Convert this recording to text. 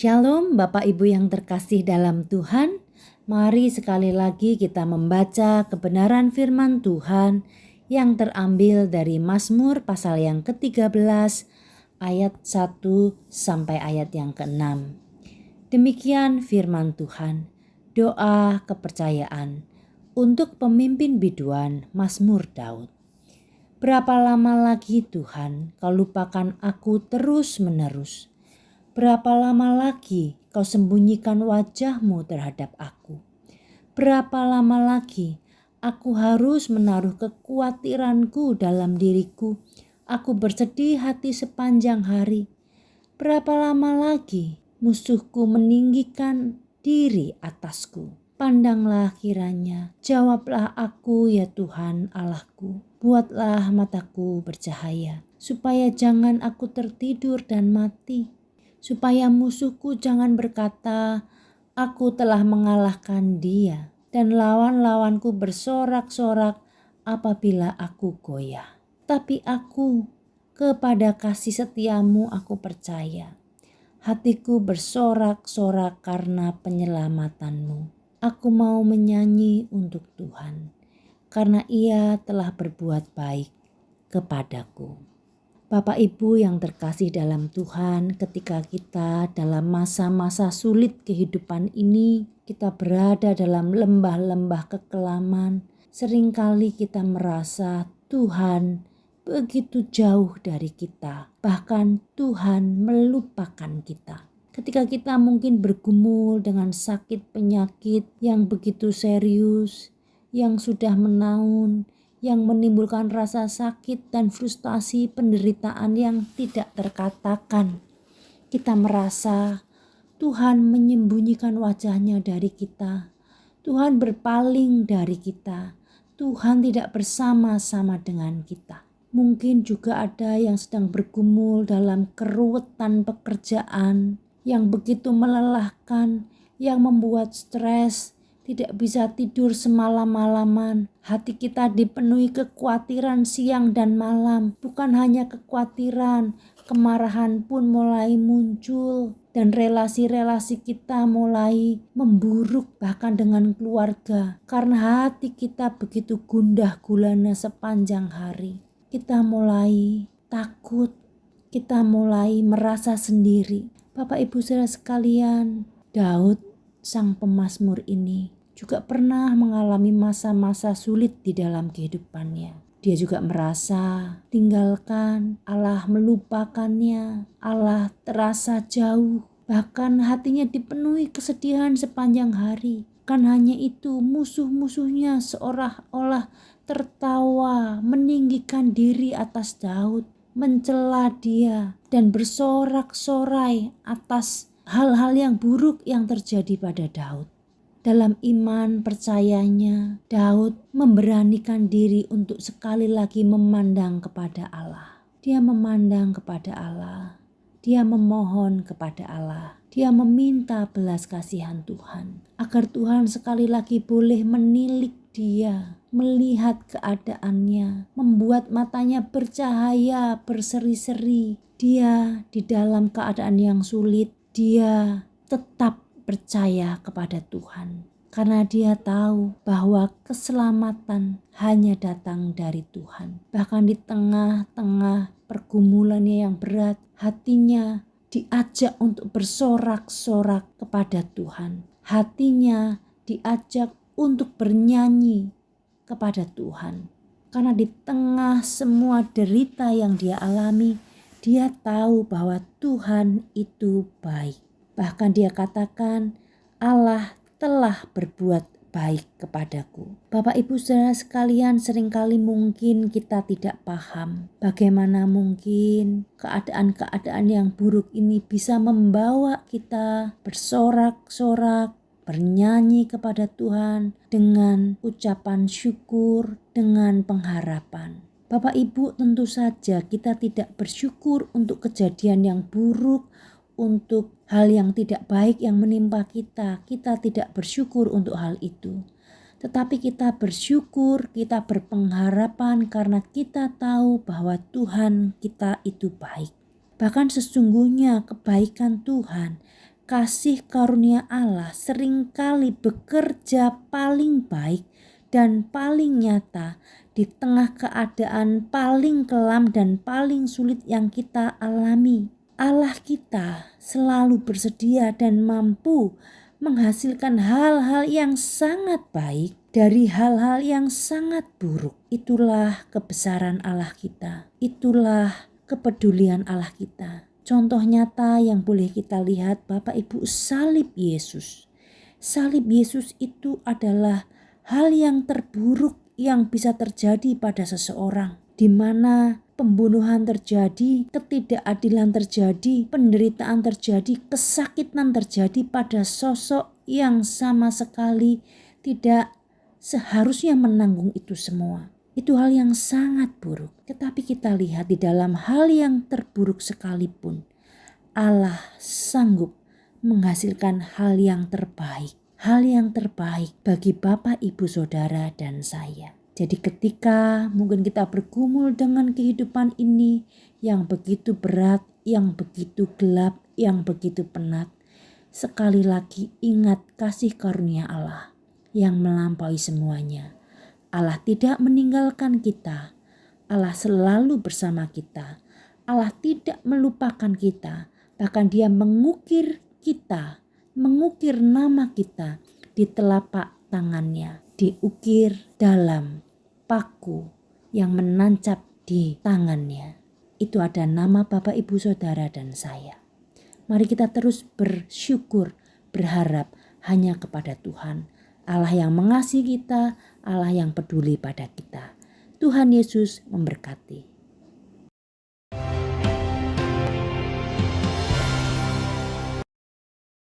Shalom Bapak Ibu yang terkasih dalam Tuhan. Mari sekali lagi kita membaca kebenaran firman Tuhan yang terambil dari Mazmur pasal yang ke-13 ayat 1 sampai ayat yang ke-6. Demikian firman Tuhan. Doa kepercayaan untuk pemimpin biduan Mazmur Daud. Berapa lama lagi Tuhan kau lupakan aku terus-menerus? Berapa lama lagi kau sembunyikan wajah-Mu terhadap aku? Berapa lama lagi aku harus menaruh kekhawatiranku dalam diriku? Aku bersedih hati sepanjang hari. Berapa lama lagi musuhku meninggikan diri atasku? Pandanglah kiranya, jawablah aku ya Tuhan Allahku. Buatlah mataku bercahaya, supaya jangan aku tertidur dan mati. Supaya musuhku jangan berkata, aku telah mengalahkan dia, dan lawan-lawanku bersorak-sorak apabila aku goyah. Tapi aku, kepada kasih setiamu aku percaya. Hatiku bersorak-sorak karena penyelamatanmu. Aku mau menyanyi untuk Tuhan, karena Ia telah berbuat baik kepadaku. Bapak Ibu yang terkasih dalam Tuhan, ketika kita dalam masa-masa sulit kehidupan ini, kita berada dalam lembah-lembah kekelaman, seringkali kita merasa Tuhan begitu jauh dari kita, bahkan Tuhan melupakan kita. Ketika kita mungkin bergumul dengan sakit penyakit yang begitu serius, yang sudah menaun, yang menimbulkan rasa sakit dan frustasi penderitaan yang tidak terkatakan. Kita merasa Tuhan menyembunyikan wajahnya dari kita. Tuhan berpaling dari kita. Tuhan tidak bersama-sama dengan kita. Mungkin juga ada yang sedang bergumul dalam keruwetan pekerjaan yang begitu melelahkan, yang membuat stres, tidak bisa tidur semalam-malaman. Hati kita dipenuhi kekhawatiran siang dan malam. Bukan hanya kekhawatiran, kemarahan pun mulai muncul. Dan relasi-relasi kita mulai memburuk bahkan dengan keluarga. Karena hati kita begitu gundah gulana sepanjang hari. Kita mulai takut. Kita mulai merasa sendiri. Bapak Ibu saudara sekalian, Daud sang pemazmur ini juga pernah mengalami masa-masa sulit di dalam kehidupannya. Dia juga merasa tinggalkan, Allah melupakannya, Allah terasa jauh. Bahkan hatinya dipenuhi kesedihan sepanjang hari. Kan hanya itu, musuh-musuhnya seolah-olah tertawa, meninggikan diri atas Daud, mencela dia dan bersorak-sorai atas hal-hal yang buruk yang terjadi pada Daud. Dalam iman percayanya, Daud memberanikan diri untuk sekali lagi memandang kepada Allah. Dia memandang kepada Allah. Dia memohon kepada Allah. Dia meminta belas kasihan Tuhan. Agar Tuhan sekali lagi boleh menilik dia, melihat keadaannya, membuat matanya bercahaya, berseri-seri. Dia di dalam keadaan yang sulit, dia tetap percaya kepada Tuhan. Karena dia tahu bahwa keselamatan hanya datang dari Tuhan. Bahkan di tengah-tengah pergumulannya yang berat, hatinya diajak untuk bersorak-sorak kepada Tuhan. Hatinya diajak untuk bernyanyi kepada Tuhan. Karena di tengah semua derita yang dia alami, dia tahu bahwa Tuhan itu baik. Bahkan dia katakan, Allah telah berbuat baik kepadaku. Bapak Ibu saudara sekalian, seringkali mungkin kita tidak paham bagaimana mungkin keadaan-keadaan yang buruk ini bisa membawa kita bersorak-sorak, bernyanyi kepada Tuhan dengan ucapan syukur, dengan pengharapan. Bapak Ibu, tentu saja kita tidak bersyukur untuk kejadian yang buruk, untuk hal yang tidak baik yang menimpa kita. Kita tidak bersyukur untuk hal itu. Tetapi kita bersyukur, kita berpengharapan karena kita tahu bahwa Tuhan kita itu baik. Bahkan sesungguhnya kebaikan Tuhan, kasih karunia Allah seringkali bekerja paling baik dan paling nyata di tengah keadaan paling kelam dan paling sulit yang kita alami. Allah kita selalu bersedia dan mampu menghasilkan hal-hal yang sangat baik dari hal-hal yang sangat buruk. Itulah kebesaran Allah kita. Itulah kepedulian Allah kita. Contoh nyata yang boleh kita lihat, Bapak Ibu, salib Yesus. Salib Yesus itu adalah hal yang terburuk yang bisa terjadi pada seseorang, di mana pembunuhan terjadi, ketidakadilan terjadi, penderitaan terjadi, kesakitan terjadi pada sosok yang sama sekali tidak seharusnya menanggung itu semua. Itu hal yang sangat buruk. Tetapi kita lihat di dalam hal yang terburuk sekalipun, Allah sanggup menghasilkan hal yang terbaik. Hal yang terbaik bagi Bapak, Ibu, Saudara, dan saya. Jadi ketika mungkin kita bergumul dengan kehidupan ini yang begitu berat, yang begitu gelap, yang begitu penat, sekali lagi ingat kasih karunia Allah yang melampaui semuanya. Allah tidak meninggalkan kita. Allah selalu bersama kita. Allah tidak melupakan kita. Bahkan Dia mengukir kita, mengukir nama kita di telapak tangannya, diukir dalam paku yang menancap di tangannya. Itu ada nama Bapak, Ibu, Saudara, dan saya. Mari kita terus bersyukur, berharap hanya kepada Tuhan. Allah yang mengasihi kita, Allah yang peduli pada kita. Tuhan Yesus memberkati.